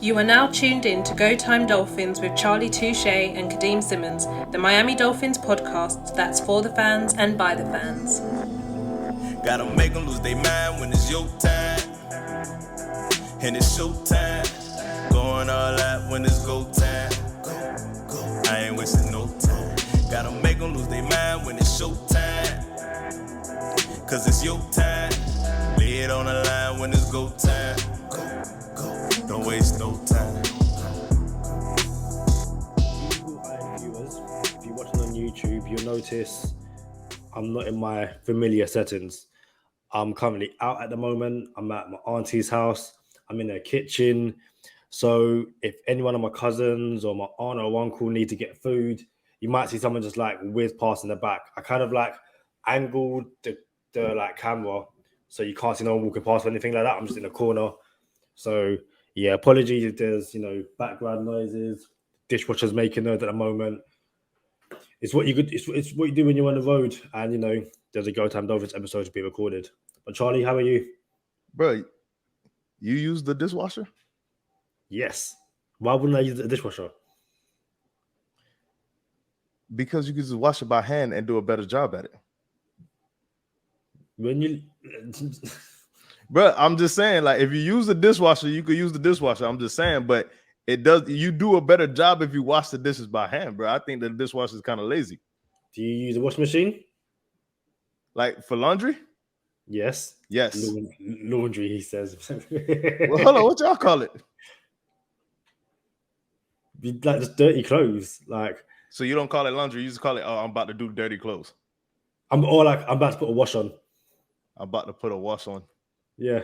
You are now tuned in to Go Time Dolphins with Charlie Touche and Kadeem Simmons, the Miami Dolphins podcast that's for the fans and by the fans. Gotta make them lose their mind when it's your time. And it's show time. Going all out when it's go time. Go. I ain't wasting no time. Gotta make them lose their mind when it's show time. Cause it's your time. Lay it on the line when it's go time. Go. Don't waste no time. Viewers, if you're watching on YouTube, you'll notice I'm not in my familiar settings. I'm currently out at the moment. I'm at my auntie's house. I'm in her kitchen. So if any one of my cousins or my aunt or uncle need to get food, you might see someone just like whiz past in the back. I kind of like angled the like camera so you can't see no one walking past or anything like that. I'm just in the corner. So yeah, apologies if there's background noises, dishwasher's making noise at the moment. It's what it's what you do when you're on the road, and there's a Go Time Dolphins episode to be recorded. But Charlie, how are you? Bro, you use the dishwasher? Yes. Why wouldn't I use the dishwasher? Because you can just wash it by hand and do a better job at it. When you Bro, I'm just saying, like, if you use the dishwasher, you could use the dishwasher. I'm just saying, but you do a better job if you wash the dishes by hand, bro. I think the dishwasher is kind of lazy. Do you use a washing machine? Like for laundry? Yes. Laundry, he says. Well, hold on, what y'all call it? Like just dirty clothes. Like, so you don't call it laundry, you just call it, oh, I'm about to do dirty clothes. I'm about to put a wash on. I'm about to put a wash on. Yeah.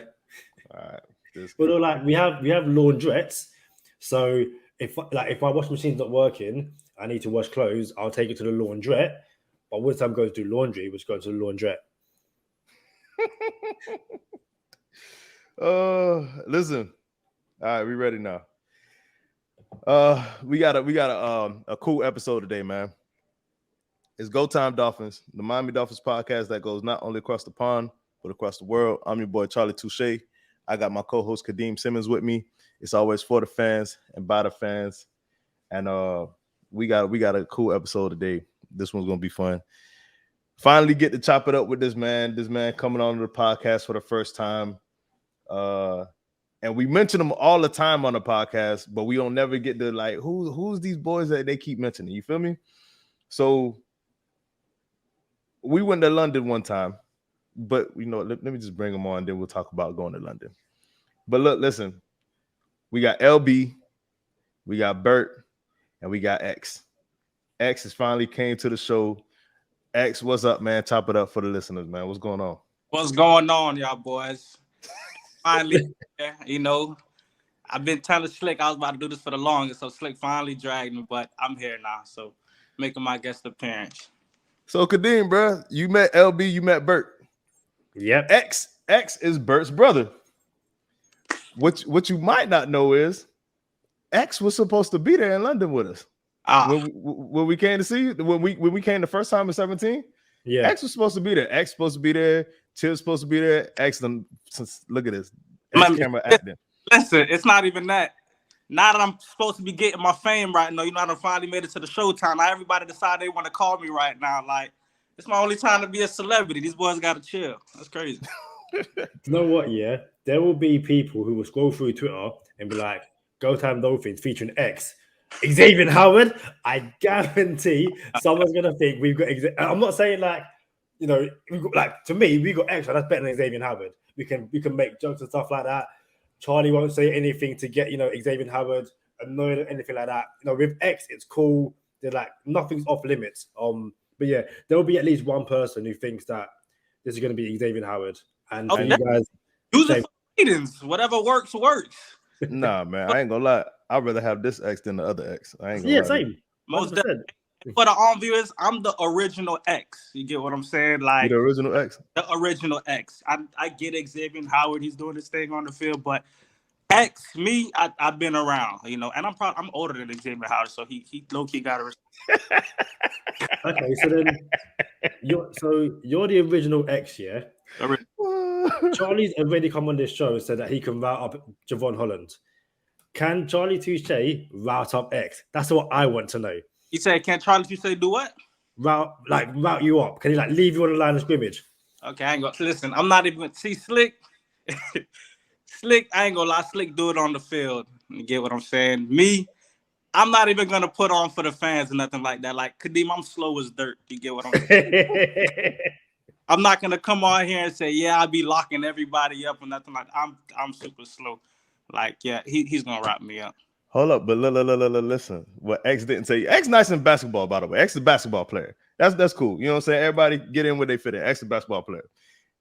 All right. But like we have laundrettes. So if my washing machine's not working, I need to wash clothes, I'll take it to the laundrette. But when time goes to do laundry, which goes to the laundrette. Listen. All right, we ready now. We got a cool episode today, man. It's Go Time Dolphins, the Miami Dolphins podcast that goes not only across the pond but across the world. I'm your boy Charlie Touche. I got my co-host Kadeem Simmons with me. It's always for the fans and by the fans, and we got a cool episode today. This one's gonna be fun. Finally get to chop it up with this man. This man coming on the podcast for the first time, and we mention him all the time on the podcast, but we don't never get to like who's these boys that they keep mentioning. You feel me? So we went to London one time, but let me just bring him on, then we'll talk about going to London. But look, listen, we got LB, we got Bert, and we got X. X has finally came to the show. X, what's up, man? Chop it up for the listeners, man. What's going on? What's going on, y'all boys? Finally, I've been telling Slick I was about to do this for the longest, so Slick finally dragged me, but I'm here now, so making my guest appearance. So, Kadeem, bro, you met LB, you met Bert. Yep. X is Bert's brother. What you might not know is X was supposed to be there in London with us. When we came to see you, when we came the first time in 17, yeah, X was supposed to be there. X supposed to be there. Chill's supposed to be there. X, look at this. Camera acting. Listen, it's not even that. Now that I'm supposed to be getting my fame right now, I finally made it to the showtime. Now everybody decided they want to call me right now. Like, it's my only time to be a celebrity. These boys got to chill. That's crazy. You know what? Yeah, there will be people who will scroll through Twitter and be like, "Go Time Dolphins featuring X, Xavier Howard." I guarantee someone's gonna think we've got. I'm not saying to me, we got X, that's better than Xavier Howard. We can make jokes and stuff like that. Charlie won't say anything to get Xavier Howard annoyed or anything like that. With X, it's cool. They're like nothing's off limits. But yeah, there will be at least one person who thinks that this is going to be Xavier Howard. And for you guys, use it for meetings. Whatever works. Nah, man, I ain't gonna lie. I'd rather have this X than the other X. I ain't gonna lie. Same. Most definitely. For the viewers, I'm the original X. You get what I'm saying? Like the original X. The original X. I get Xavier Howard. He's doing his thing on the field, but X, me, I've been around, and I'm older than Xavier Howard, so he low key got a respect. Okay, so then you're the original X, yeah. Charlie's already come on this show and said that he can route up Javon Holland. Can Charlie Touche route up X? That's what I want to know. You said, can Charlie Touche do what? Route you up. Can he like leave you on the line of scrimmage? Okay, I ain't gonna listen. I'm not even Slick. Slick, I ain't gonna lie. Slick do it on the field. You get what I'm saying? Me, I'm not even gonna put on for the fans or nothing like that. Like Kadeem, I'm slow as dirt. You get what I'm saying? I'm not gonna come on here and say, yeah, I'll be locking everybody up or nothing like that. I'm super slow. Like, yeah, he's gonna wrap me up. Hold up, but listen. What X didn't say. X nice in basketball, by the way. X is a basketball player. That's cool. You know what I'm saying? Everybody get in where they fit in. X is a basketball player.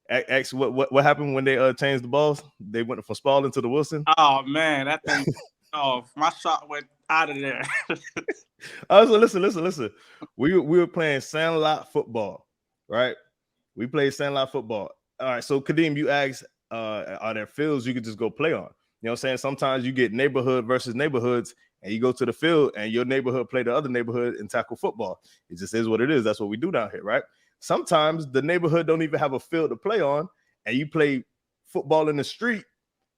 X, what happened when they changed the balls? They went from Spalding to the Wilson. Oh man, that thing. Oh, my shot went out of there. Also, listen. We were playing sandlot football, right? We played sandlot football. All right. So Kadeem, you asked, are there fields you could just go play on? You know what I'm saying? Sometimes you get neighborhood versus neighborhoods, and you go to the field and your neighborhood play the other neighborhood and tackle football. It just is what it is. That's what we do down here, right? Sometimes the neighborhood don't even have a field to play on, and you play football in the street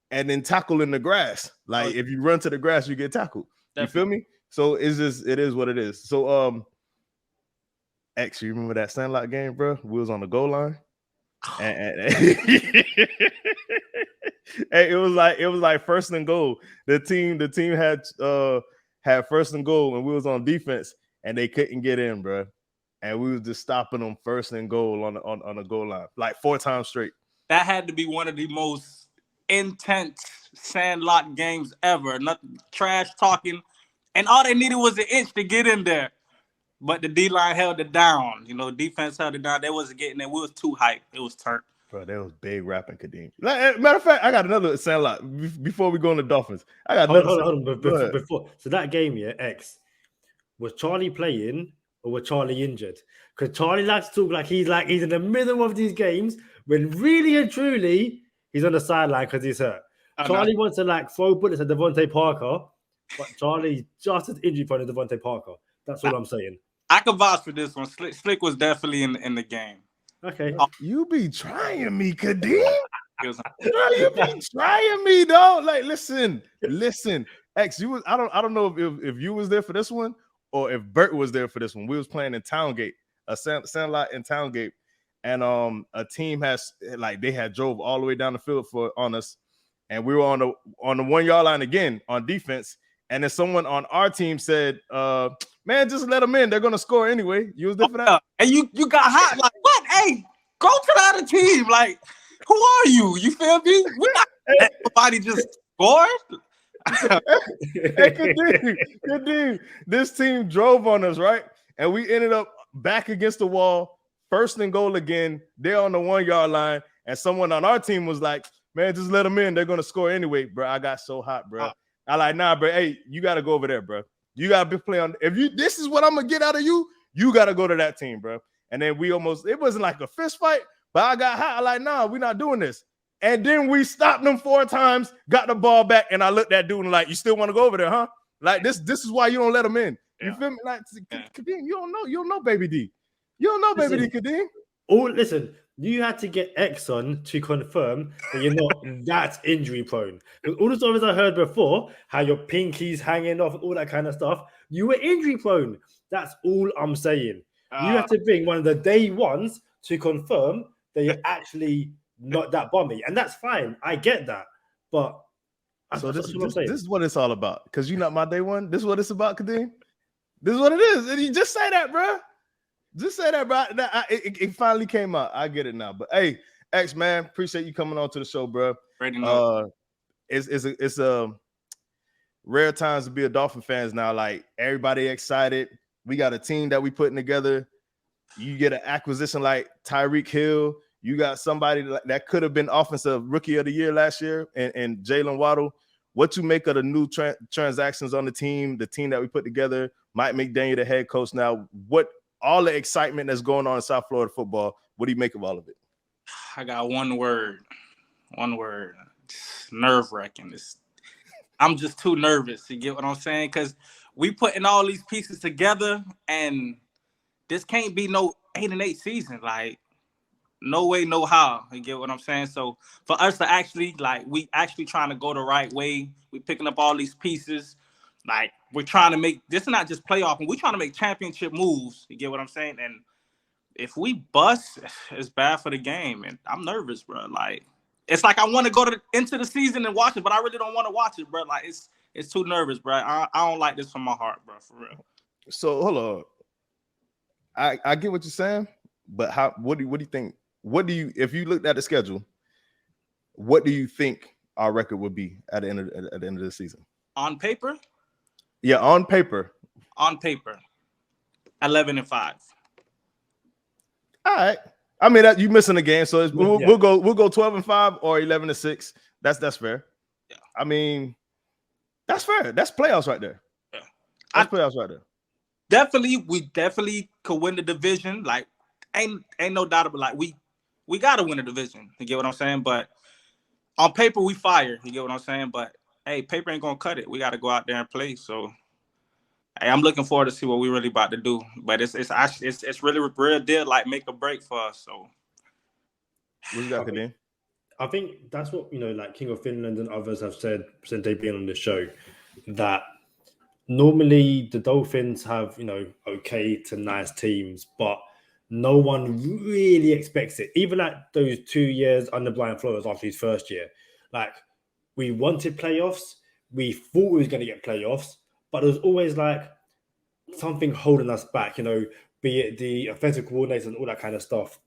and then tackle in the grass. Like if you run to the grass, you get tackled. Definitely. You feel me? So it is what it is. So X, you remember that sandlot game, bro? We was on the goal line. And it was like first and goal. The team had first and goal, and we was on defense, and they couldn't get in, bro. And we was just stopping them first and goal on the goal line, like 4 times straight. That had to be one of the most intense sandlot games ever. Nothing trash talking, and all they needed was an inch to get in there. But the D-line held it down. You know, defense held it down. They wasn't getting it. We was too hyped. It was turned. Bro, that was big rapping, Kadeem. Matter of fact, I got another sandlot before we go on the Dolphins. I got another. Hold on. Before. So that game, yeah, X, was Charlie playing or was Charlie injured? Because Charlie likes to talk like he's in the middle of these games when really and truly he's on the sideline because he's hurt. Charlie wants to like throw bullets at Devontae Parker, but Charlie just as injury prone as Devontae Parker. That's all I'm saying. I can vouch for this one. Slick was definitely in the game. Okay. You be trying me, Kadeem. You be trying me, dog. Like, listen. X, you was I don't know if you was there for this one or if Bert was there for this one. We was playing in Towngate, a sandlot in Towngate, and a team they had drove all the way down the field on us, and we were on the 1 yard line again on defense. And then someone on our team said, man, just let them in. They're going to score anyway. You was there for that? And you got hot. Like, what? Hey, go to the other team. Like, who are you? You feel me? We're not everybody just scored. Hey, Kadeem. This team drove on us, right? And we ended up back against the wall, first and goal again. They're on the 1 yard line. And someone on our team was like, man, just let them in. They're going to score anyway. Bro, I got so hot, bro. I like, nah, bro. Hey, you got to go over there, bro. You got to be playing. This is what I'm going to get out of you, you got to go to that team, bro. And then it wasn't like a fist fight, but I got hot. I like, nah, we're not doing this. And then we stopped them 4 times, got the ball back, and I looked at dude and like, you still want to go over there, huh? Like, this is why you don't let them in. You feel me? Like, Kadeem, you don't know Baby D. You don't know Baby D, Kadeem. Oh, listen. You had to get X on to confirm that you're not that injury prone. Because all the stories I heard before, how your pinky's hanging off, all that kind of stuff, you were injury prone. That's all I'm saying. You have to bring one of the day ones to confirm that you're actually not that bummy. And that's fine. I get that. But so this is what it's all about. Because you're not my day one. This is what it's about, Kadeem. This is what it is. And you just say that, bro. Just say that, bro. It finally came out. I get it now. But hey, X, man, appreciate you coming on to the show, bro. It's a rare times to be a Dolphin fans now. Like, everybody excited. We got a team that we putting together. You get an acquisition like Tyreek Hill. You got somebody that could have been offensive rookie of the year last year, and Jalen Waddle. What you make of the new transactions on the team that we put together? Mike McDaniel, the head coach now. What all the excitement that's going on in South Florida football? What do you make of all of it? I got one word. Nerve-wracking. I'm just too nervous. You get what I'm saying? Because we putting all these pieces together, and this can't be no 8-8 season. Like, No way, no how. You get what I'm saying? So for us to actually, like, we actually trying to go the right way. We picking up all these pieces. Like, we're trying to make, this is not just playoff, and we're trying to make championship moves. You get what I'm saying? And if we bust, it's bad for the game. And I'm nervous, bro. Like, it's like I want to go into the season and watch it, but I really don't want to watch it, bro. Like, it's too nervous, bro. I don't like this from my heart, bro, for real. So hold on. I get what you're saying, but what do you think? If you looked at the schedule, what do you think our record would be at the end of the season? On paper? Yeah, on paper. On paper. 11-5. All right. I mean, you missing a game, so we'll go 12-5 or 11-6. That's fair. Yeah. I mean, that's fair. That's playoffs right there. Yeah. That's playoffs right there. We definitely could win the division. Like, ain't no doubt about, like, we gotta win the division. You get what I'm saying? But on paper, we fire. You get what I'm saying? But hey, paper ain't gonna cut it. We gotta go out there and play. So hey, I'm looking forward to see what we really about to do. But it's really a real deal, like make or break for us. So what you got, Kadeem? I think that's what, like King of Finland and others have said since they've been on the show, that normally the Dolphins have, okay to nice teams, but no one really expects it. Even like those 2 years under Brian Flores after his first year, like we wanted playoffs. We thought we was going to get playoffs, but there was always like something holding us back, be it the offensive coordinators and all that kind of stuff.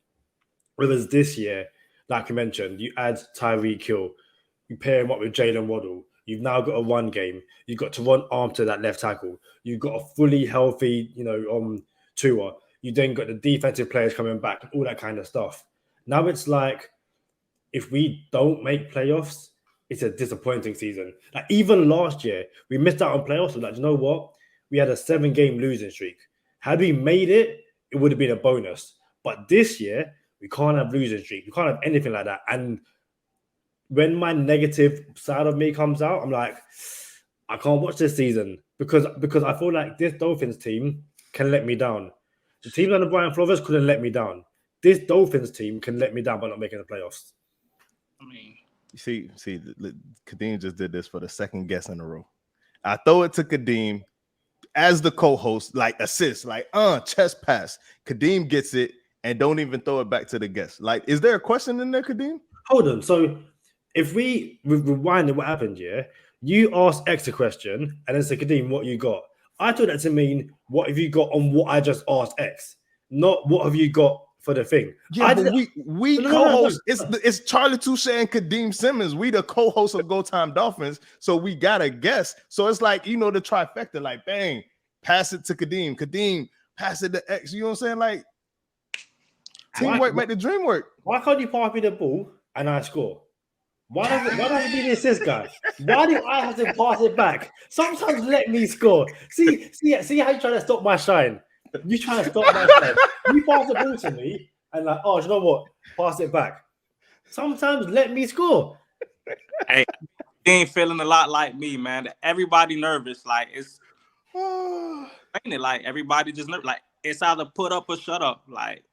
Whereas this year, like you mentioned, you add Tyreek Hill, you pair him up with Jalen Waddle. You've now got a run game. You've got Teron Armstead that left tackle. You've got a fully healthy, Tua. You then got the defensive players coming back, all that kind of stuff. Now it's like, if we don't make playoffs, it's a disappointing season. Like even last year, we missed out on playoffs. So like, you know what? We had a 7-game losing streak. Had we made it, it would have been a bonus. But this year, we can't have losing streak. We can't have anything like that. And when my negative side of me comes out, I'm like, I can't watch this season because I feel like this Dolphins team can let me down. The team under Brian Flores couldn't let me down. This Dolphins team can let me down by not making the playoffs. I mean, you see, Kadeem just did this for the second guess in a row. I throw it to Kadeem as the co-host, like assist, like chest pass. Kadeem gets it and don't even throw it back to the guest. Like, is there a question in there, Kadeem? Hold on. So if we rewind what happened, you asked X a question and then said, Kadeem, what you got? I took that to mean, what have you got on what I just asked X? Not what have you got for the thing. Yeah, but we co-host. It's Charlie Touche and Kadeem Simmons. We the co-hosts of Go Time Dolphins, so we got a guest. So it's like, the trifecta, like bang, pass it to Kadeem, pass it to X. You know what I'm saying? Like, teamwork make the dream work. Why can't you pass me the ball and I score? Why does it be the assist guy? Why do I have to pass it back? Sometimes let me score. See how you try to stop my shine. You try to stop my shine. You pass the ball to me and like, oh, you know what? Pass it back. Sometimes let me score. Hey, he ain't feeling a lot like me, man. Everybody nervous. Like it's like everybody just nervous. Like it's either put up or shut up. Like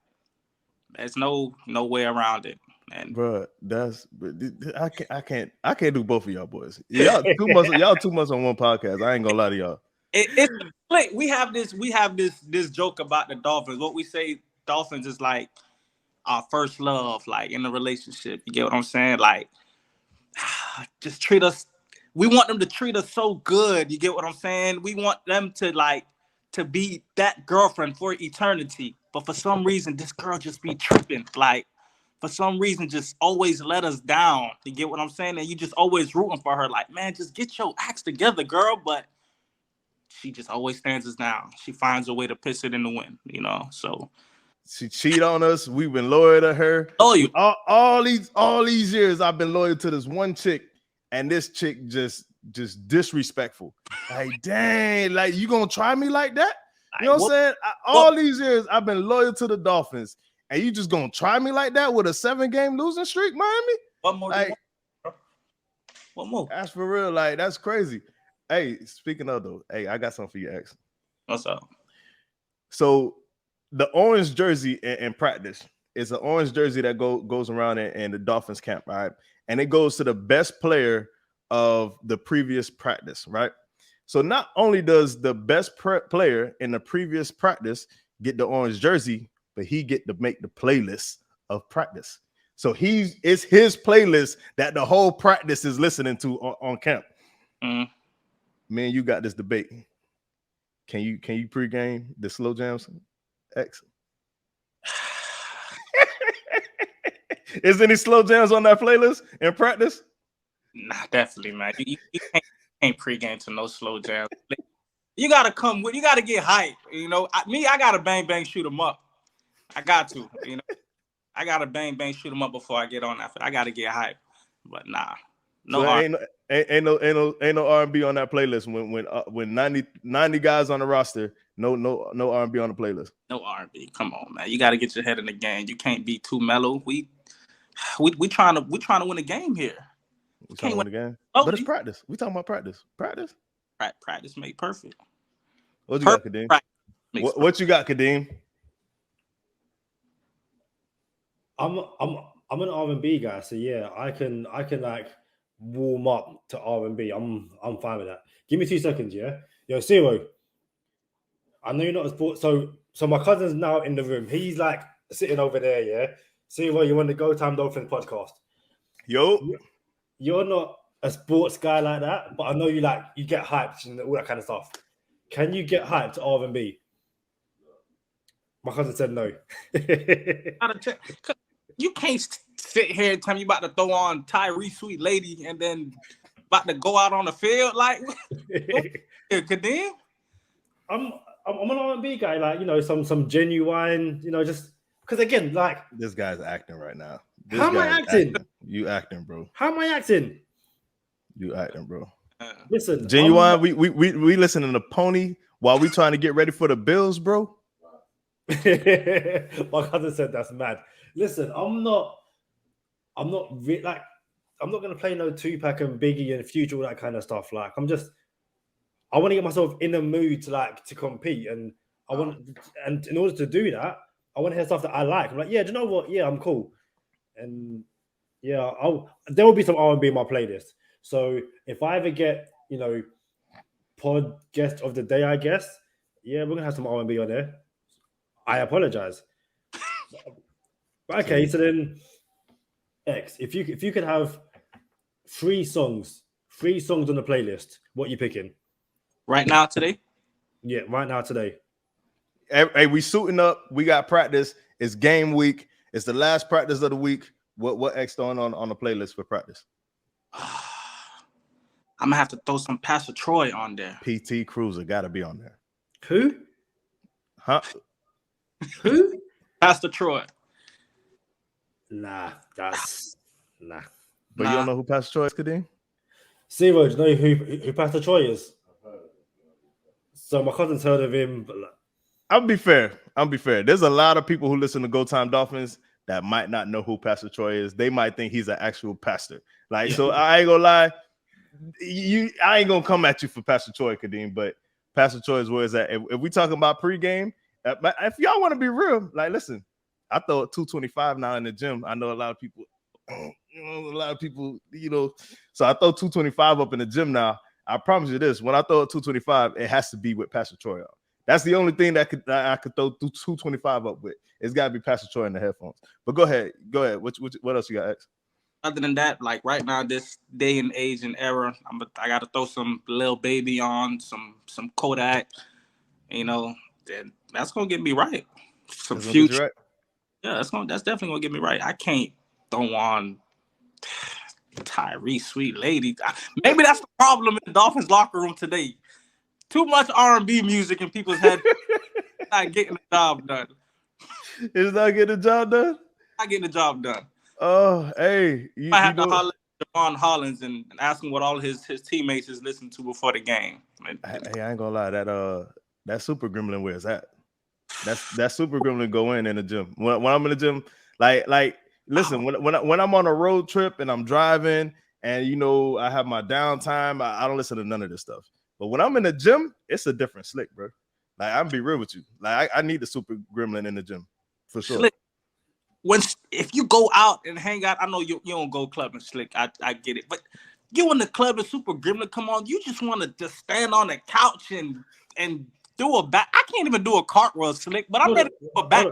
there's no way around it. And bro, I can't do both of y'all boys. Y'all too much on one podcast. I ain't gonna lie to y'all. It's like we have this joke about the Dolphins. What we say, Dolphins is like our first love, like in a relationship. You get what I'm saying? Like, just treat us. We want them to treat us so good. You get what I'm saying? We want them to be that girlfriend for eternity. But for some reason, this girl just be tripping. Like, for some reason, just always let us down. You get what I'm saying? And you just always rooting for her. Like, man, just get your acts together, girl. But she just always stands us down. She finds a way to piss it in the wind, So she cheat on us. We've been loyal to her. Oh, you all these years I've been loyal to this one chick, and this chick just disrespectful. Like, dang, like you gonna try me like that? You know what I'm saying? All these years I've been loyal to the Dolphins, and you just gonna try me like that with a 7-game losing streak, Miami? What more? Like, what more? That's for real. Like, that's crazy. Hey, speaking of though, hey, I got something for you, X. What's up? So the orange jersey in practice, it's an orange jersey that goes around in the Dolphins camp, right? And it goes to the best player of the previous practice, right? So not only does the best player in the previous practice get the orange jersey, but he get to make the playlist of practice. So it's his playlist that the whole practice is listening to on camp. Mm. Man, you got this debate. Can you pregame the slow jams? X. Is any slow jams on that playlist in practice? Nah, definitely, man. You can't pregame to no slow jams. You gotta you gotta get hype. You know, I gotta bang bang shoot 'em up. I got to, you know, I gotta bang bang shoot 'em up before I get on that. I gotta get hype. But nah, no. So ain't no R&B on that playlist when 90 guys on the roster. No R&B on the playlist. No R&B. Come on, man. You gotta get your head in the game. You can't be too mellow. We trying to win a game here. We trying to win the game. Oh, But it's practice. We talking about practice. Practice. Practice make perfect. What you got, Kadeem? What you got, Kadeem? I'm an R&B guy, so yeah, I can like warm up to R&B. I'm fine with that. Give me 2 seconds, yeah. Yo, Zero. I know you're not a sports, so my cousin's now in the room. He's like sitting over there, yeah. Zero, you're on the Go Time Dolphins podcast. Yo, you're not a sports guy like that, but I know you get hyped and all that kind of stuff. Can you get hyped to R&B? My cousin said no. You can't sit here and tell me you about to throw on Tyree Sweet Lady and then about to go out on the field like Kadeem? I'm an R&B guy, like, you know, some genuine, you know, just because again, like this guy's acting right now. How am I acting? You acting, bro. How am I acting? You acting, bro. Listen, genuine. We listening to Pony while we trying to get ready for the Bills, bro. My cousin said that's mad. Listen, I'm not gonna play no Tupac and Biggie and Future, all that kind of stuff. Like, I want to get myself in a mood to compete, and and in order to do that, I want to hear stuff that I like. I'm like, yeah, do you know what? Yeah, I'm cool, and yeah, there will be some R&B in my playlist. So if I ever get, you know, pod guest of the day, I guess, yeah, we're gonna have some R&B on there. I apologize. Okay, so then X, if you could have 3 songs on the playlist, what are you picking? Right now, today? Yeah, right now, today. Hey, we suiting up. We got practice. It's game week. It's the last practice of the week. What X throwing on the playlist for practice? I'm gonna have to throw some Pastor Troy on there. PT Cruiser gotta be on there. Who? Huh? Who? Pastor Troy. Nah. But you don't know who Pastor Troy is, Kadeem? Zero, do you know who Pastor Troy is? So my cousin's heard of him. But I'll be fair. There's a lot of people who listen to Go Time Dolphins that might not know who Pastor Troy is. They might think he's an actual pastor. Like, so I ain't gonna lie. I ain't gonna come at you for Pastor Troy, Kadeem, but Pastor Troy is where it's at. If we talking about pregame, if y'all want to be real, like, listen, I throw a 225 now in the gym. I know a lot of people, you know, so I throw 225 up in the gym now. I promise you this: when I throw a 225, it has to be with Pastor Troy on. That's the only thing that I could throw 225 up with. It's got to be Pastor Troy in the headphones. But go ahead. What else you got, X? Other than that, like right now, this day and age and era, I got to throw some Lil Baby on, some Kodak. You know, that's gonna get me right. Some Future. Right. Yeah, that's definitely gonna get me right. I can't throw on Tyree Sweet Lady. Maybe that's the problem in the Dolphins locker room today. Too much R&B music in people's head. Not getting the job done. It's not getting the job done? Not getting the job done. Oh, hey. I had to holler at Javon Hollins and ask him what all his teammates is listening to before the game. Hey, I ain't gonna lie. That Super Gremlin, where's that? That Super Gremlin go in the gym. When I'm in the gym, like listen, when I'm on a road trip and I'm driving and, you know, I have my downtime, I don't listen to none of this stuff. But when I'm in the gym, it's a different slick, bro. Like, I'm be real with you. Like, I need the Super Gremlin in the gym for sure. Slick. if you go out and hang out, I know you don't go clubbing, Slick. I get it, but you in the club and Super Gremlin come on, you just want to just stand on the couch and do a back. I can't even do a cartwheel, Slick, but I'm ready to do a back.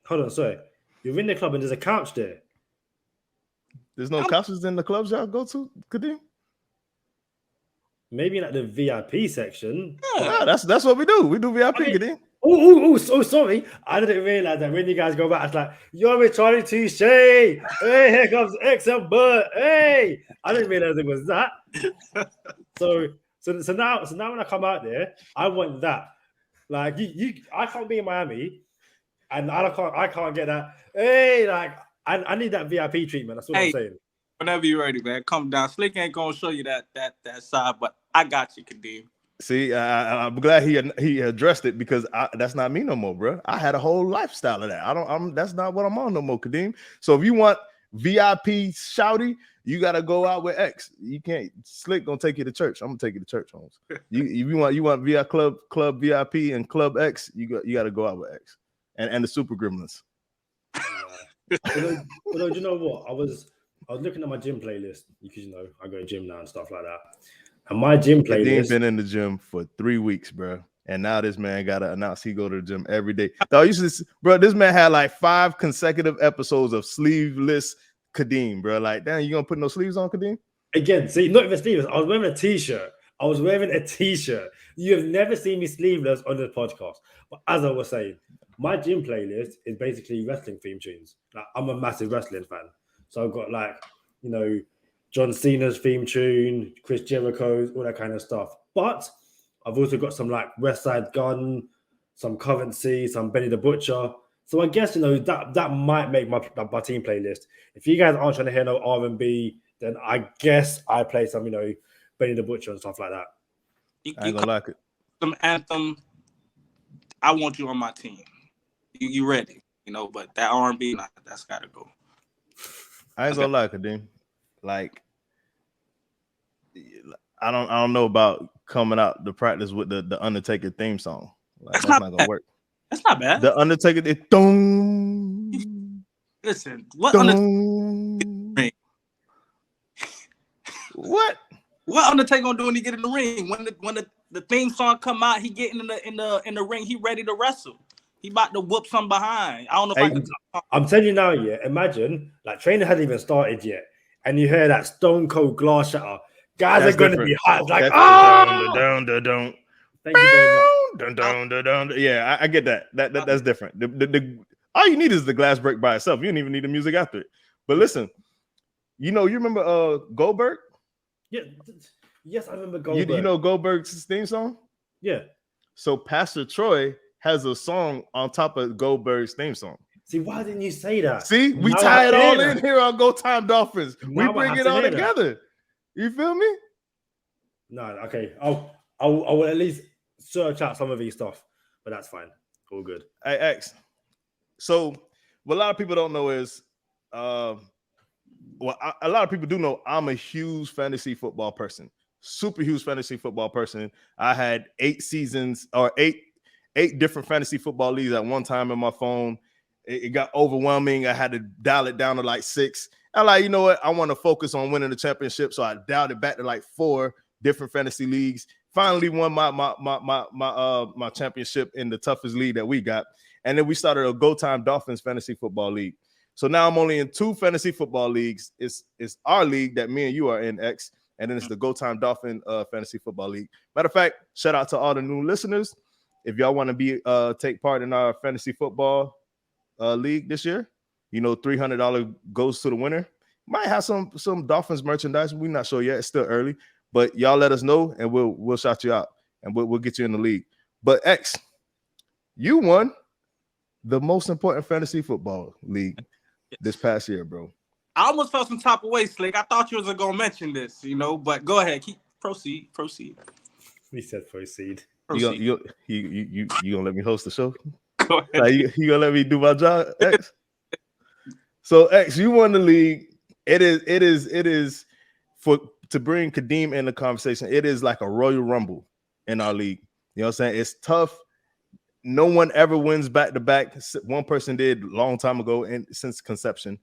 Hold on, sorry. You're in the club and there's a couch there. There's no couches in the clubs y'all go to, Kadeem? Maybe like the VIP section. Yeah, that's what we do. We do VIP, Kadeem. Oh, sorry. I didn't realize that when you guys go back, it's like, you're with Charlie Touche. Hey, here comes XM Bud. Hey, I didn't realize it was that. So now when I come out there, I want that. Like I can't be in Miami, and I can't get that. Hey, like I need that VIP treatment. That's what I'm saying. Whenever you're ready, man, come down. Slick ain't gonna show you that side, but I got you, Kadeem. See, I'm glad he addressed it because that's not me no more, bro. I had a whole lifestyle of that. That's not what I'm on no more, Kadeem. So if you want VIP shouty, you gotta go out with X. You can't. Slick gonna take you to church. I'm gonna take you to church, Holmes. You want VIP club VIP and Club X. You gotta go out with X and the Super Gremlins. Although you know what, I was looking at my gym playlist because I go to gym now and stuff like that. And my gym playlist. He's been in the gym for 3 weeks, bro. And now this man got to announce he go to the gym every day. Bro, this man had like 5 consecutive episodes of sleeveless Kadeem, bro. Like, damn, you gonna put no sleeves on, Kadeem? Again, see, not even sleeveless. I was wearing a t-shirt. You have never seen me sleeveless on this podcast. But as I was saying, my gym playlist is basically wrestling theme tunes. Like, I'm a massive wrestling fan. So I've got like, John Cena's theme tune, Chris Jericho's, all that kind of stuff. But I've also got some like West Side Gun, some Currency, some Benny the Butcher. So I guess that might make my team playlist. If you guys aren't trying to hear no R&B, then I guess I play some Benny the Butcher and stuff like that. I ain't gonna like it. Some anthem. I want you on my team. You ready? But that R&B, that's gotta go. I ain't gonna lie, Kadeem. Like, I don't know about coming out to practice with the Undertaker theme song. Like, that's not gonna work. That's not bad. The Undertaker, Listen, what Undertaker? What Undertaker gonna do when he get in the ring? When the theme song come out, he getting in the ring. He ready to wrestle. He about to whoop some behind. I don't know if I'm telling you now, yeah. Imagine like training hasn't even started yet, and you hear that Stone Cold glass shatter. Guys are going to be hot. Like, Thank you very much. Yeah, I get that. That's different. The all you need is the glass break by itself. You don't even need the music after it. But listen, you remember Goldberg? Yeah. Yes, I remember Goldberg. You know Goldberg's theme song? Yeah. So Pastor Troy has a song on top of Goldberg's theme song. See, why didn't you say that? See, we tie it all in here on Go Time Dolphins. We bring it all together. You feel me? No, okay. I will at least search out some of these stuff, but that's fine. All good. Hey, X. So what a lot of people don't know is, a lot of people do know I'm a huge fantasy football person. Super huge fantasy football person. I had 8 seasons or eight different fantasy football leagues at one time in my phone. It got overwhelming. I had to dial it down to like 6. I'm like, you know what? I want to focus on winning the championship. So I dialed it back to like 4 different fantasy leagues. Finally won my championship in the toughest league that we got. And then we started a Go Time Dolphins fantasy football league. So now I'm only in 2 fantasy football leagues. It's our league that me and you are in, X. And then it's the Go Time Dolphin fantasy football league. Matter of fact, shout out to all the new listeners. If y'all want to take part in our fantasy football league this year, $300 goes to the winner. Might have some Dolphins merchandise. We're not sure yet. It's still early, but y'all let us know and we'll shout you out and we'll get you in the league. But X, you won the most important fantasy football league this past year, bro. I almost felt some type of way, Slick. I thought you was gonna mention this, but go ahead. Proceed. He said proceed. You gonna let me host the show? Go ahead. Like, you gonna let me do my job, X? So X, you won the league. It is to bring Kadeem in the conversation. It is like a Royal Rumble in our league. You know what I'm saying? It's tough. no one ever wins back to back. One person did a long time ago and since conception,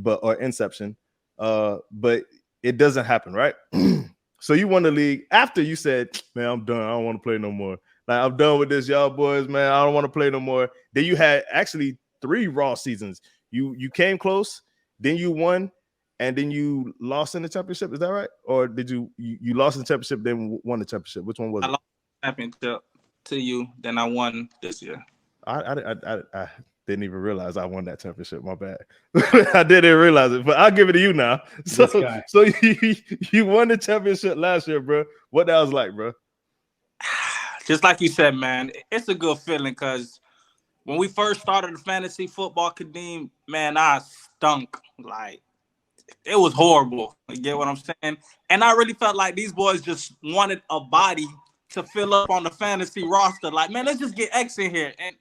or inception. But it doesn't happen, right? So you won the league after you said, man, I'm done. I don't want to play no more. Like, I'm done with this, y'all boys, man. I don't want to play no more. Then you had actually 3 raw seasons. You came close, then you won, and then you lost in the championship. Is that right? Or did you lost in the championship, then won the championship? Which one was it? I lost the championship to you, then I won this year. I didn't even realize I won that championship. My bad. I didn't realize it, but I'll give it to you now. So you won the championship last year, bro. What that was like, bro? Just like you said, man, it's a good feeling because when we first started the fantasy football, Kadeem, man, I stunk. Like, it was horrible. You get what I'm saying? And I really felt like these boys just wanted a body to fill up on the fantasy roster. Like, man, let's just get X in here. And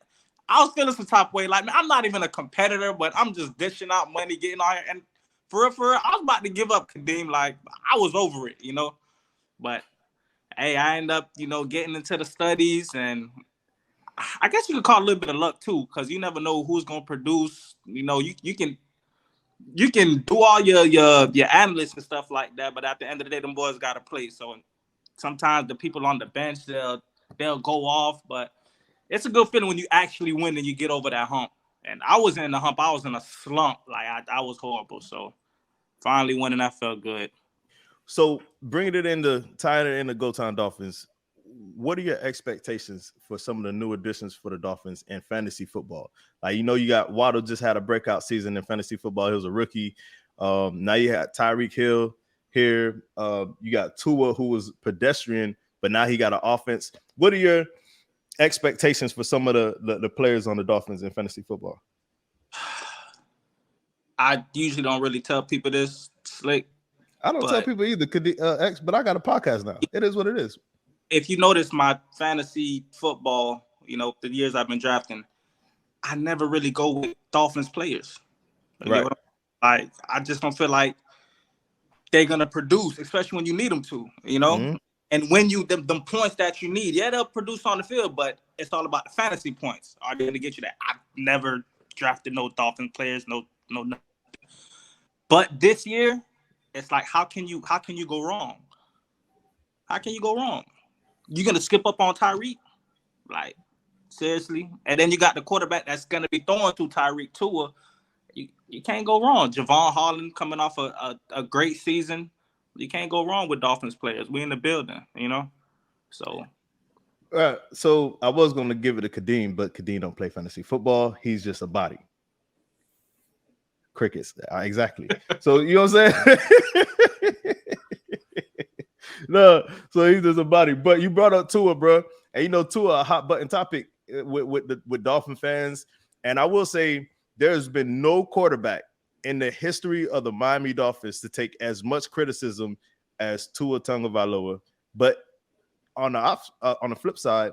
I was feeling some type of way. Like, man, I'm not even a competitor, but I'm just dishing out money, getting on here. And for real, I was about to give up, Kadeem. Like, I was over it, you know? But, hey, I ended up, getting into the studies. And I guess you could call it a little bit of luck, too, because you never know who's going to produce. You can do all your analysts and stuff like that, but at the end of the day, them boys got to play. So sometimes the people on the bench, they'll go off, but it's a good feeling when you actually win and you get over that hump. And I was in the hump. I was in a slump. Like, I was horrible. So finally winning, that felt good. So tying it into Go Time Dolphins, what are your expectations for some of the new additions for the Dolphins in fantasy football? Like, you got Waddle just had a breakout season in fantasy football. He was a rookie. Now you had Tyreek Hill here. You got Tua, who was pedestrian, but now he got an offense. What are your expectations for some of the players on the Dolphins in fantasy football? I usually don't really tell people this, Slick. I don't tell people either, but I got a podcast now. It is what it is. If you notice my fantasy football, the years I've been drafting, I never really go with Dolphins players. Right. I just don't feel like they're going to produce, especially when you need them to, Mm-hmm. And when them points that you need, they'll produce on the field, but it's all about the fantasy points. Are they going to get you that? I've never drafted no Dolphin players, no. But this year, it's like, how can you go wrong? How can you go wrong? You're going to skip up on Tyreek? Like, seriously? And then you got the quarterback that's going to be throwing to Tyreek Tua. You can't go wrong. Javon Holland coming off a great season. You can't go wrong with Dolphins players. We in the building, So. So I was going to give it to Kadeem, but Kadeem don't play fantasy football. He's just a body. Crickets. Exactly. So, you know what I'm saying? No, so he's just a body. But you brought up Tua, bro. And Tua, a hot button topic with Dolphin fans. And I will say there's been no quarterback in the history of the Miami Dolphins to take as much criticism as Tua Tagovailoa. But on the flip side,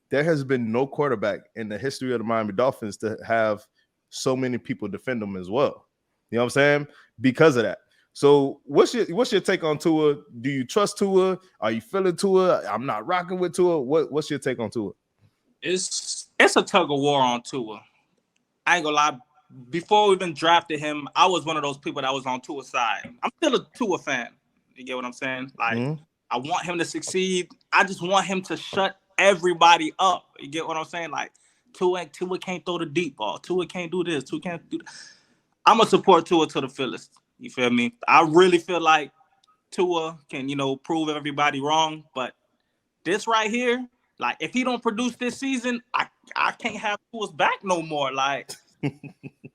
there has been no quarterback in the history of the Miami Dolphins to have so many people defend them as well. You know what I'm saying? Because of that. So what's your take on Tua? Do you trust Tua? Are you feeling Tua? I'm not rocking with Tua. What's your take on Tua? It's a tug of war on Tua. I ain't gonna lie. Before we even drafted him, I was one of those people that was on Tua's side. I'm still a Tua fan. You get what I'm saying? Like, I want him to succeed. I just want him to shut everybody up. You get what I'm saying? Like, Tua can't throw the deep ball. Tua can't do this. Tua can't do that. I'm going to support Tua to the fullest. You feel me? I really feel like Tua can, prove everybody wrong. But this right here, like, if he don't produce this season, I can't have Tua's back no more. Like,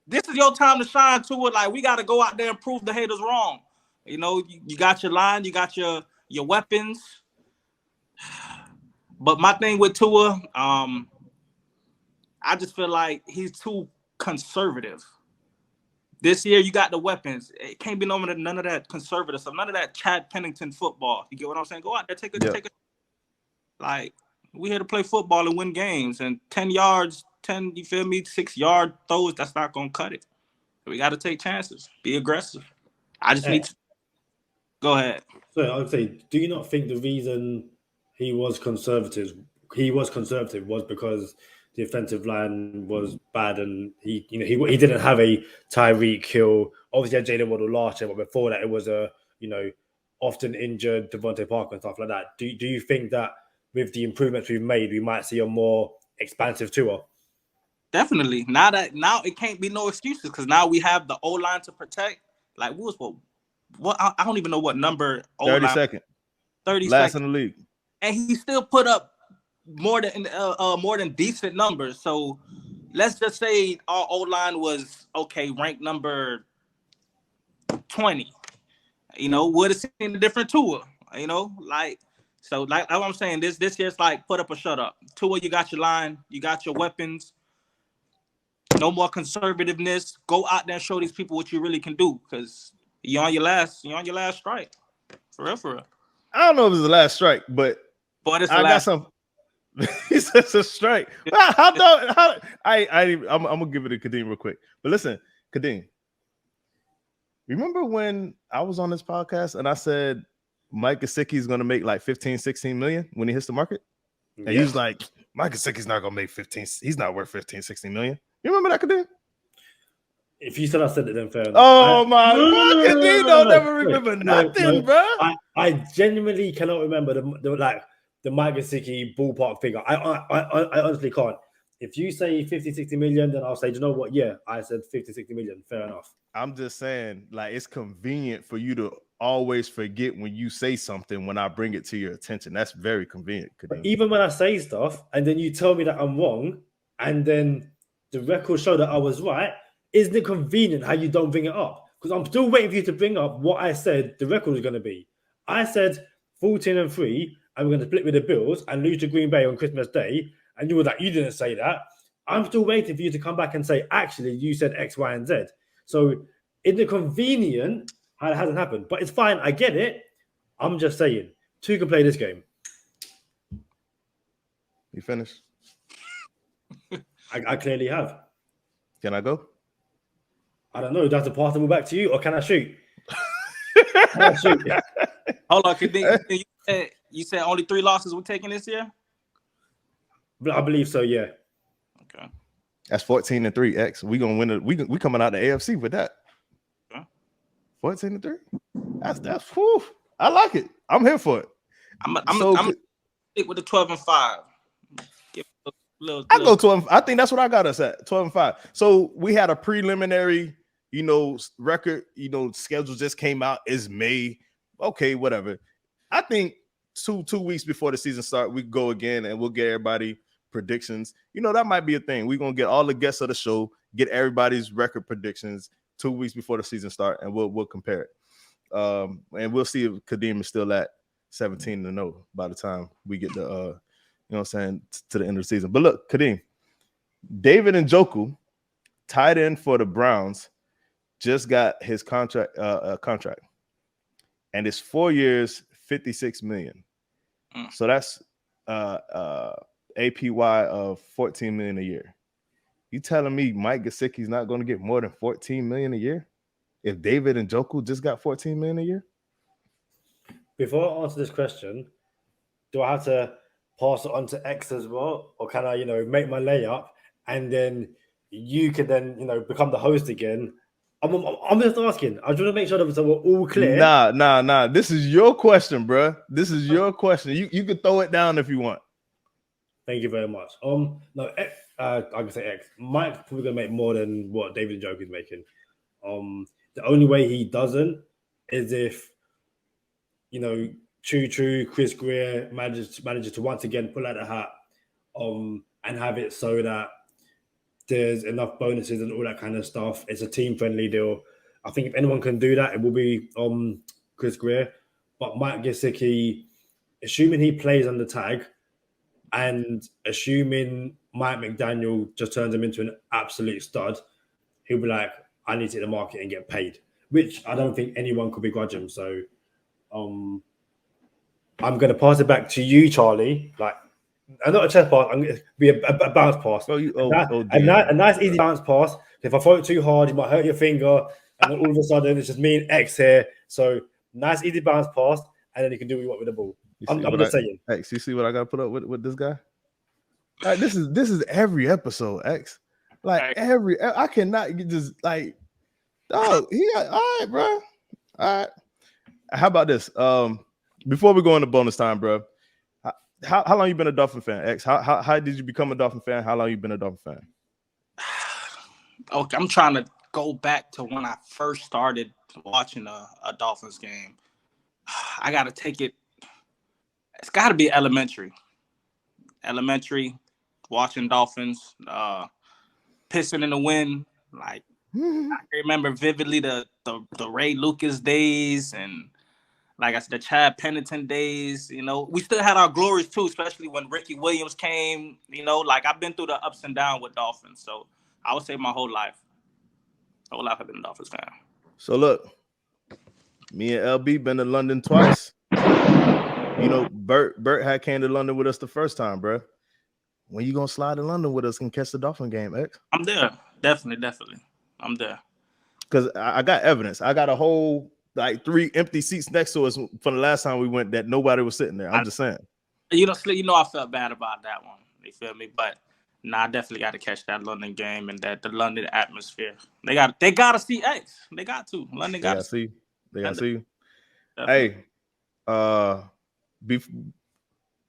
this is your time to shine, Tua. Like, we got to go out there and prove the haters wrong. You got your line. You got your weapons. But my thing with Tua, I just feel like he's too conservative. This year, you got the weapons. It can't be none of that conservative stuff, none of that Chad Pennington football. You get what I'm saying? Go out there, take a. Like, we here to play football and win games. And 10 yards, 6-yard throws, that's not going to cut it. We got to take chances, be aggressive. I just need to. Go ahead. So I would say, do you not think the reason he was conservative was because the offensive line was bad, and he didn't have a Tyreek Hill. Obviously, had Jalen Waddle last year, but before that, it was a often injured Devontae Parker and stuff like that. Do you think that with the improvements we've made, we might see a more expansive tour? Definitely. Now it can't be no excuses because now we have the O line to protect. Like what I don't even know what number. 32nd. 30 last seconds. in the league, and he still put up more than decent numbers. So let's just say our O line was ranked number 20. Would have seen a different Tua. Like what I'm saying. This year's like put up or shut up. Tua, you got your line, you got your weapons. No more conservativeness. Go out there and show these people what you really can do. Because you're on your last strike. For real. I don't know if it's the last strike, but it's the I last. got some. He says a strike. I'm gonna give it to Kadeem real quick. But listen, Kadeem, remember when I was on this podcast and I said Mike Gesicki is gonna make like 15, 16 million when he hits the market? And he was like, Mike Gesicki's not gonna make 15. He's not worth 15, 16 million. You remember that, Kadeem? If you said I said it, then fair enough. Oh my God, Kadeem don't never remember nothing, bro. I genuinely cannot remember the Mike Gesicki ballpark figure. I honestly can't. If you say 50, 60 million, then I'll say, do you know what? Yeah, I said 50, 60 million. Fair enough. I'm just saying, like, it's convenient for you to always forget when you say something when I bring it to your attention. That's very convenient. But even when I say stuff and then you tell me that I'm wrong and then the records show that I was right, isn't it convenient how you don't bring it up? Because I'm still waiting for you to bring up what I said the record was going to be. I said 14-3 and we're going to split with the Bills and lose to Green Bay on Christmas Day. And you were like, you didn't say that. I'm still waiting for you to come back and say, actually, you said X, Y, and Z. So isn't it convenient how it hasn't happened? But it's fine. I get it. I'm just saying, two can play this game. You finished? I clearly have. Can I go? I don't know. Do I have to pass the ball back to you or can I shoot? Can I shoot? Hold on. You said only 3 losses we're taking this year? I believe so, yeah. Okay. That's 14-3, X. We gonna win it. We coming out the AFC with that. Okay. 14-3. That's whew. I like it. I'm here for it. I'm stick with the 12-5. I go 12. I think that's what I got us at 12-5. So we had a preliminary, record. Schedule just came out. It's May. Okay, whatever. I think two weeks before the season start, we go again and we'll get everybody predictions. That might be a thing. We're gonna get all the guests of the show, get everybody's record predictions 2 weeks before the season start, and we'll compare it. And we'll see if Kadeem is still at 17-0 by the time we get to to the end of the season. But look, Kadeem, David Njoku, tight end for the Browns, just got his contract, and it's 4 years, $56 million. So that's APY of $14 million a year. You telling me Mike Gesicki's not going to get more than $14 million a year if David Njoku just got $14 million a year? Before I answer this question, do I have to pass it on to X as well, or can I, make my layup and then you can then, become the host again? I'm just asking. I just want to make sure that we're all clear. Nah. This is your question, bro. This is your question. You can throw it down if you want. Thank you very much. No, I can say X. Mike's probably gonna make more than what David Njoku is making. The only way he doesn't is if, True, Chris Greer manages to once again pull out the hat, and have it so that there's enough bonuses and all that kind of stuff. It's a team-friendly deal. I think if anyone can do that, it will be Chris Greer. But Mike Gesicki, assuming he plays on the tag, and assuming Mike McDaniel just turns him into an absolute stud, he'll be like, I need to hit the market and get paid, which I don't think anyone could begrudge him. So I'm going to pass it back to you, Charlie. Not a chest pass. I'm going to be a bounce pass. A nice, easy bounce pass. If I throw it too hard, you might hurt your finger. And then all of a sudden, it's just me and X here. So nice, easy bounce pass. And then you can do what you want with the ball. I'm just saying. X, you see what I got to put up with this guy? Like, this is every episode, X. Like I cannot just like, oh, all right, bro. All right. How about this? Before we go into bonus time, bro. How long you been a Dolphin fan, X? How did you become a Dolphin fan? How long you been a Dolphin fan? Okay, I'm trying to go back to when I first started watching a Dolphins game. I got to take it. It's got to be elementary. Elementary, watching Dolphins, pissing in the wind. Like, I remember vividly the Ray Lucas days and, like I said, the Chad Pennington days. You know, we still had our glories too, especially when Ricky Williams came. You know, like I've been through the ups and downs with Dolphins. So I would say my whole life I've been a Dolphins fan. So look, me and LB been to London twice. You know, Bert had came to London with us the first time, bro. When you gonna slide to London with us and catch the Dolphin game, X? I'm there. Definitely. I'm there. Because I got evidence. I got a whole like 3 empty seats next to us from the last time we went that nobody was sitting there. I'm just saying. You know, I felt bad about that one. You feel me? But I definitely got to catch that London game and the London atmosphere. They got to see X. They got to. London got to see. They got to see. Hey,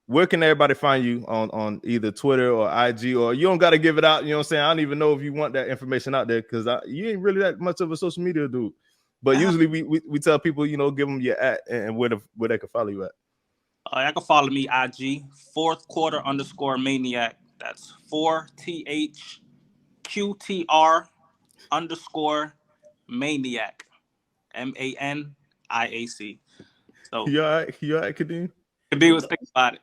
where can everybody find you on either Twitter or IG, or you don't got to give it out? You know what I'm saying? I don't even know if you want that information out there because you ain't really that much of a social media dude. But usually we tell people, you know, give them your at and where they can follow you at. I can follow me IG 4th quarter _ maniac. That's 4THQTR _ maniac. MANIAC. So you all right, Kadeem? Kadeem was thinking about it.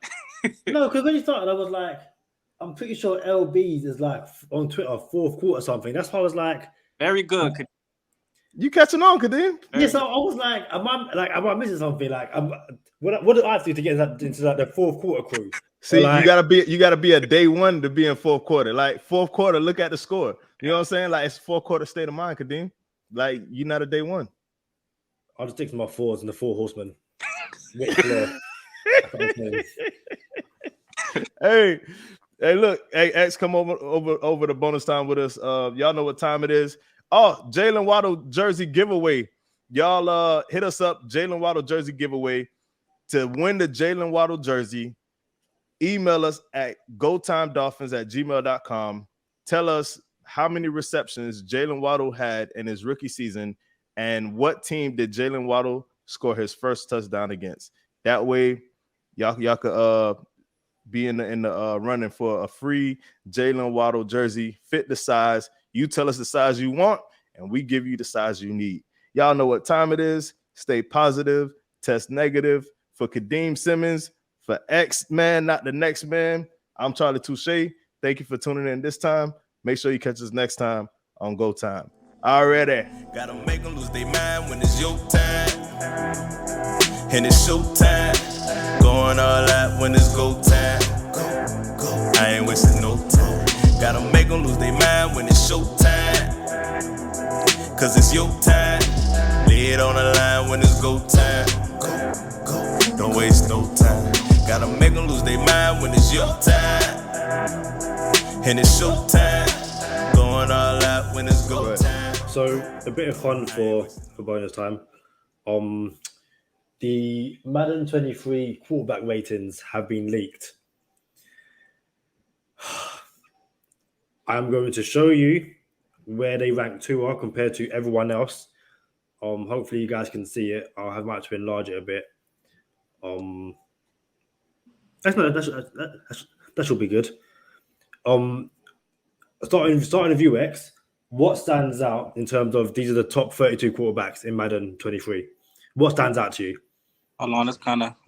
No, because when you started, I was like, I'm pretty sure LB's is like on Twitter 4th quarter something. That's why I was like, very good. You catching on, Kadeem? Yes, I was like, am I missing something? Like, what did I do to get into like the 4th quarter crew? See, like, you gotta be a day one to be in 4th quarter. Like 4th quarter, look at the score. You know what I'm saying? Like it's 4th quarter state of mind, Kadeem. Like you're not a day one. I'll just stick to my 4s and the 4 horsemen. Hey, look, hey, X, come over the bonus time with us. Y'all know what time it is. Oh, Jalen Waddle jersey giveaway. Y'all hit us up, Jalen Waddle jersey giveaway. To win the Jalen Waddle jersey, email us at gotimedolphins@gmail.com. Tell us how many receptions Jalen Waddle had in his rookie season and what team did Jalen Waddle score his first touchdown against. That way, y'all could be in the running for a free Jalen Waddle jersey. Fit the size. You tell us the size you want, and we give you the size you need. Y'all know what time it is. Stay positive. Test negative. For Kadeem Simmons, for X Man, not the next man, I'm Charlie Touche. Thank you for tuning in this time. Make sure you catch us next time on Go Time. Already. Gotta make them lose their mind when it's your time. And it's show time. Going all out when it's go time. I ain't wasting no time. Gotta make them lose their mind when it's show time. Cause it's your time. Lay it on the line when it's go time. Don't waste no time. Gotta make them lose their mind when it's your time. And it's show time. Going all out when it's go time. So a bit of fun for bonus time. The Madden 23 quarterback ratings have been leaked. I'm going to show you where they rank Tua compared to everyone else. Hopefully you guys can see it. I'll have to enlarge it a bit. That should be good. Starting with UX, what stands out in terms of these are the top 32 quarterbacks in Madden 23? What stands out to you? Hold on, the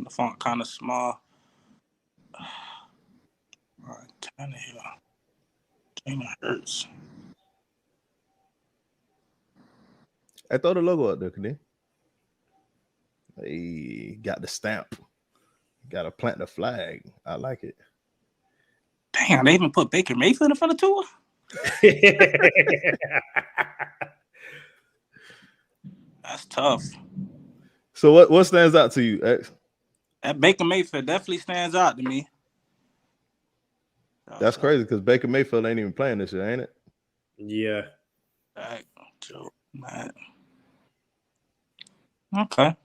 font kind of small. All right, Jalen Hurts. I throw the logo up there, Kadeem. Hey, got the stamp. Got to plant the flag. I like it. Damn, they even put Baker Mayfield in front of Tua? That's tough. So what stands out to you, X? That Baker Mayfield definitely stands out to me. That's crazy because Baker Mayfield ain't even playing this year, ain't it? Yeah. Man. Okay.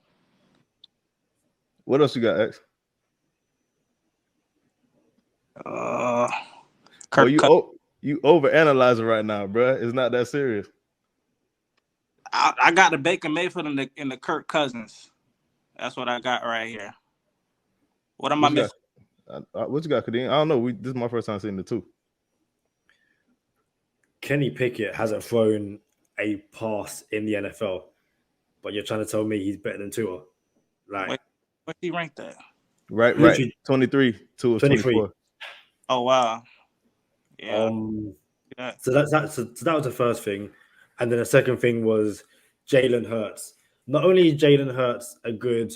What else you got, X? You overanalyzing right now, bro. It's not that serious. I got the Baker Mayfield in the Kirk Cousins. That's what I got right here. What am I missing? What you got, Kadeem? I don't know. This is my first time seeing the two. Kenny Pickett hasn't thrown a pass in the NFL, but you're trying to tell me he's better than Tua? Like, what's he ranked at? Right. 23, Tua 24. Oh wow. Yeah. So that was the first thing, and then the second thing was Jalen Hurts. Not only is Jalen Hurts a good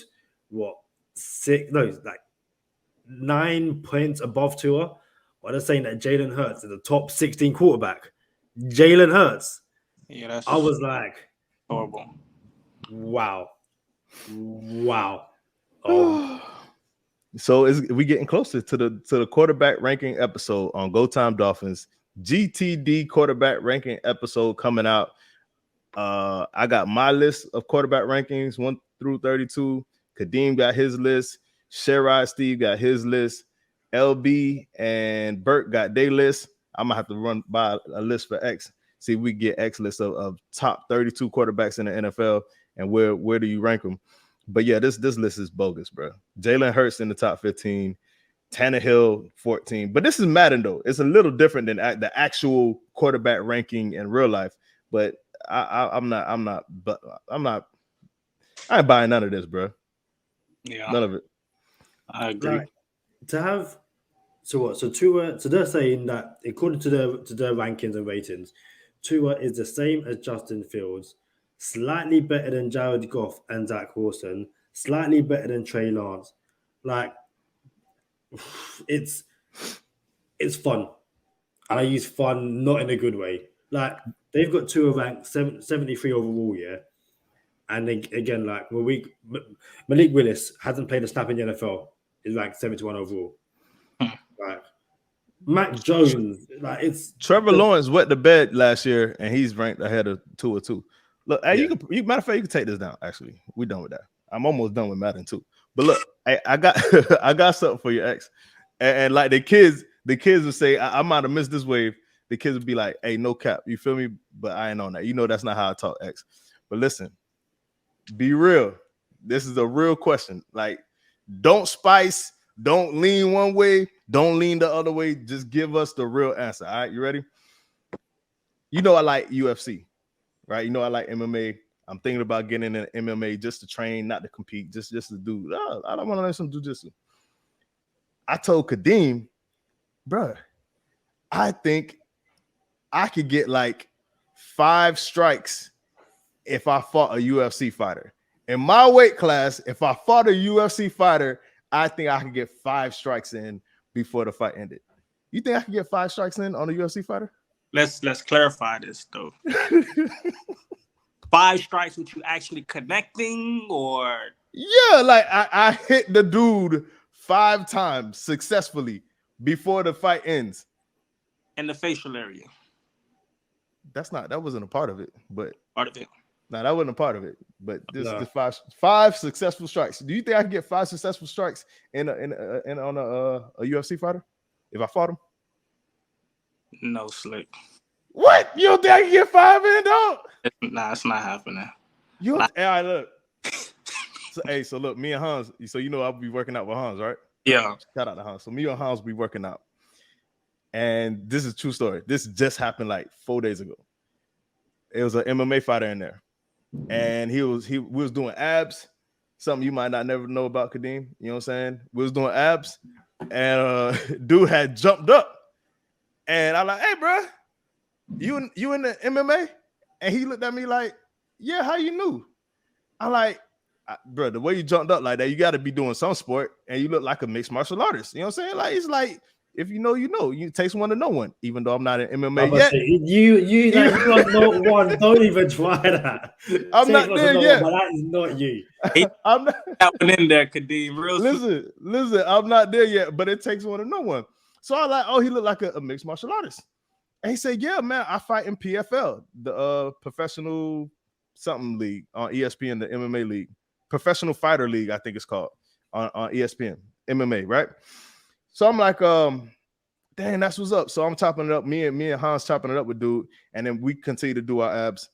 9 points above Tua, but they're saying that Jalen Hurts is a top 16 quarterback. Jalen Hurts. Yeah, I was like, horrible. Wow. So we getting closer to the quarterback ranking episode on Go Time Dolphins. GTD quarterback ranking episode coming out. I got my list of quarterback rankings 1 through 32. Kadeem got his list. Sherrod Steve got his list. LB and Burt got their list. I'm gonna have to run by a list for X. See if we get X list of top 32 quarterbacks in the NFL and where do you rank them? But yeah, this list is bogus, bro. Jalen Hurts in the top 15, Tannehill 14. But this is Madden though. It's a little different than the actual quarterback ranking in real life. But I ain't buying none of this, bro. Yeah, none of it. I agree. So Tua. So they're saying that according to their rankings and ratings, Tua is the same as Justin Fields, slightly better than Jared Goff and Zach Wilson, slightly better than Trey Lance. Like, it's fun, and I use fun not in a good way. Like, they've got Tua ranked 73 overall, yeah. And again, like Malik Willis hasn't played a snap in the NFL. Is ranked 71 overall. Like Mac Jones, like it's Trevor Lawrence wet the bed last year, and he's ranked ahead of Tua too. Look, hey, you matter of fact, you can take this down. Actually, we're done with that. I'm almost done with Madden too. But look, I got I got something for your ex, and like the kids would say, I might have missed this wave. The kids would be like, "Hey, no cap, you feel me?" But I ain't on that. You know that's not how I talk, X. But listen, be real. This is a real question. Like, don't spice. Don't lean one way. Don't lean the other way. Just give us the real answer. All right, you ready? You know I like UFC, right? You know I like MMA. I'm thinking about getting in MMA just to train, not to compete, just to do. I don't want to learn some jiu-jitsu. I told Kadeem, bro, I think I could get like 5 strikes if I fought a UFC fighter. In my weight class, if I fought a UFC fighter, I think I could get 5 strikes in before the fight ended. You think I could get 5 strikes in on a UFC fighter? Let's clarify this though. 5 strikes with you actually connecting, or yeah, like I hit the dude 5 times successfully before the fight ends. In the facial area. That wasn't a part of it, but part of it. No, that wasn't a part of it. But this 5 successful strikes. Do you think I can get 5 successful strikes on a UFC fighter if I fought him? No, Slick. What? You don't think I can get 5 in, dog? Nah, it's not happening. All right, look. So look, me and Hans. So you know I'll be working out with Hans, right? Yeah. Shout out to Hans. So me and Hans be working out, and this is a true story. This just happened like 4 days ago. It was an MMA fighter in there. And we was doing abs, something you might not never know about, Kadeem. You know what I'm saying? We was doing abs, and dude had jumped up, and I'm like, "Hey, bro, you in the MMA?" And he looked at me like, "Yeah, how you knew?" I'm like, "Bro, the way you jumped up like that, you got to be doing some sport, and you look like a mixed martial artist." You know what I'm saying? Like, it's like, if you know, you know. It takes one to know one. Even though I'm not in MMA yet, you are not one. Don't even try that. I'm not there yet. But that is not you. I'm not happening in there, Kadeem. Listen. I'm not there yet, but it takes one to know one. So I was like, oh, he looked like a mixed martial artist. And he said, yeah, man, I fight in PFL, the professional something league on ESPN, the MMA league, professional fighter league, I think it's called on ESPN, MMA, right? So I'm like, dang, that's what's up. So I'm chopping it up. Me and Hans chopping it up with dude, and then we continue to do our abs.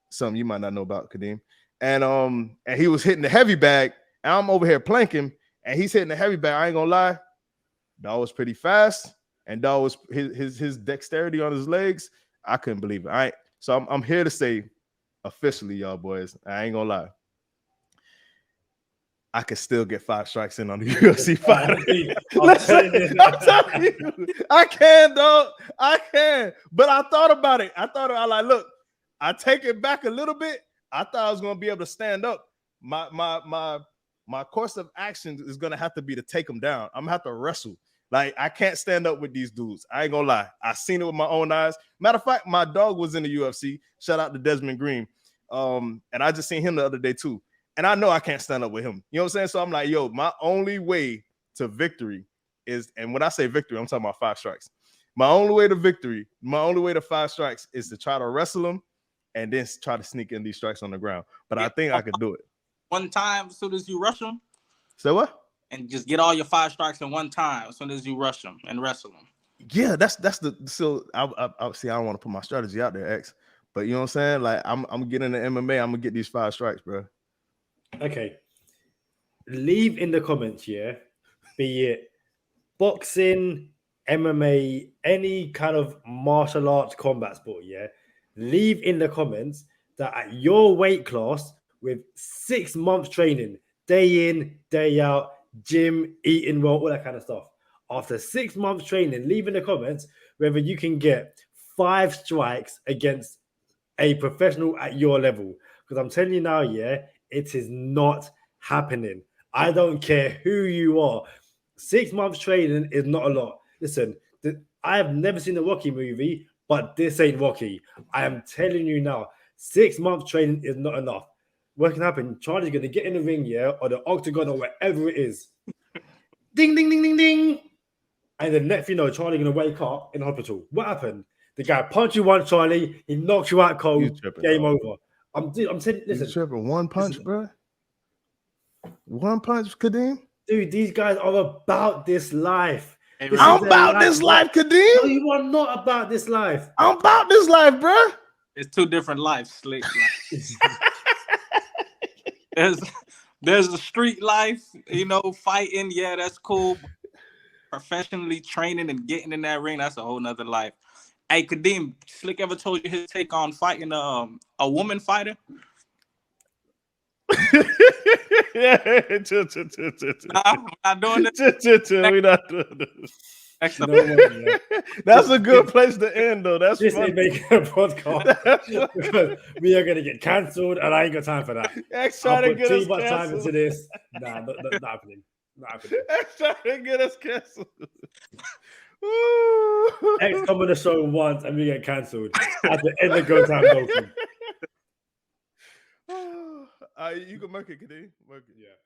Something you might not know about, Kadeem. And he was hitting the heavy bag, and I'm over here planking, and he's hitting the heavy bag. I ain't gonna lie, dog was pretty fast, and dog was his dexterity on his legs. I couldn't believe it. So I'm here to say, officially, y'all boys, I ain't gonna lie, I could still get 5 strikes in on the UFC fight. I'm telling you, I can, dog. I can. But I thought about it. I like, look, I take it back a little bit. I thought I was gonna be able to stand up. My course of action is gonna have to be to take them down. I'm gonna have to wrestle. Like, I can't stand up with these dudes. I ain't gonna lie. I seen it with my own eyes. Matter of fact, my dog was in the UFC. Shout out to Desmond Green. And I just seen him the other day too. And I know I can't stand up with him. You know what I'm saying? So I'm like, yo, my only way to victory is, and when I say victory, I'm talking about 5 strikes. My only way to victory, my only way to 5 strikes is to try to wrestle him and then try to sneak in these strikes on the ground. But I think I could do it. One time, as soon as you rush them. Say what? And just get all your 5 strikes in one time as soon as you rush them and wrestle them. Yeah, that's the, so I see, I don't want to put my strategy out there, X, but you know what I'm saying? Like, I'm getting the MMA, I'm gonna get these 5 strikes, bro. Okay. Leave in the comments, yeah, be it boxing, MMA, any kind of martial arts combat sport, yeah. Leave in the comments that at your weight class with 6 months training, day in, day out, gym, eating well, all that kind of stuff. After 6 months training, leave in the comments whether you can get 5 strikes against a professional at your level. Because I'm telling you now, yeah, it is not happening. I don't care who you are. 6 months training is not a lot. Listen, I have never seen a Rocky movie, but this ain't Rocky. I am telling you now, 6 months training is not enough. What can happen? Charlie's going to get in the ring, yeah, or the octagon or wherever it is. Ding, ding, ding, ding, ding. And then next thing you know, Charlie's going to wake up in the hospital. What happened? The guy punched you once, Charlie. He knocked you out cold. Game over. I'm saying, listen. You tripping. One punch, bro. One punch, Kadeem. Dude, these guys are about this life. I'm about this life, Kadeem. No, you are not about this life. I'm about this life, bro. It's 2 different lives, Slick. There's a street life, you know, fighting. Yeah, that's cool. Professionally training and getting in that ring, that's a whole nother life. Hey, Kadeem, Slick ever told you his take on fighting a woman fighter? Yeah, I'm not doing this. We're not doing this. That's a good place to end, though. That's this ain't making a podcast because we are gonna get cancelled, and I ain't got time for that. I'll put too much time into this. Nah, not happening. Not happening. Trying to get us canceled. X come on the show once and we get cancelled at the end of Go Time Dolphin. You can mark it, Kadeem. Mark it. Yeah.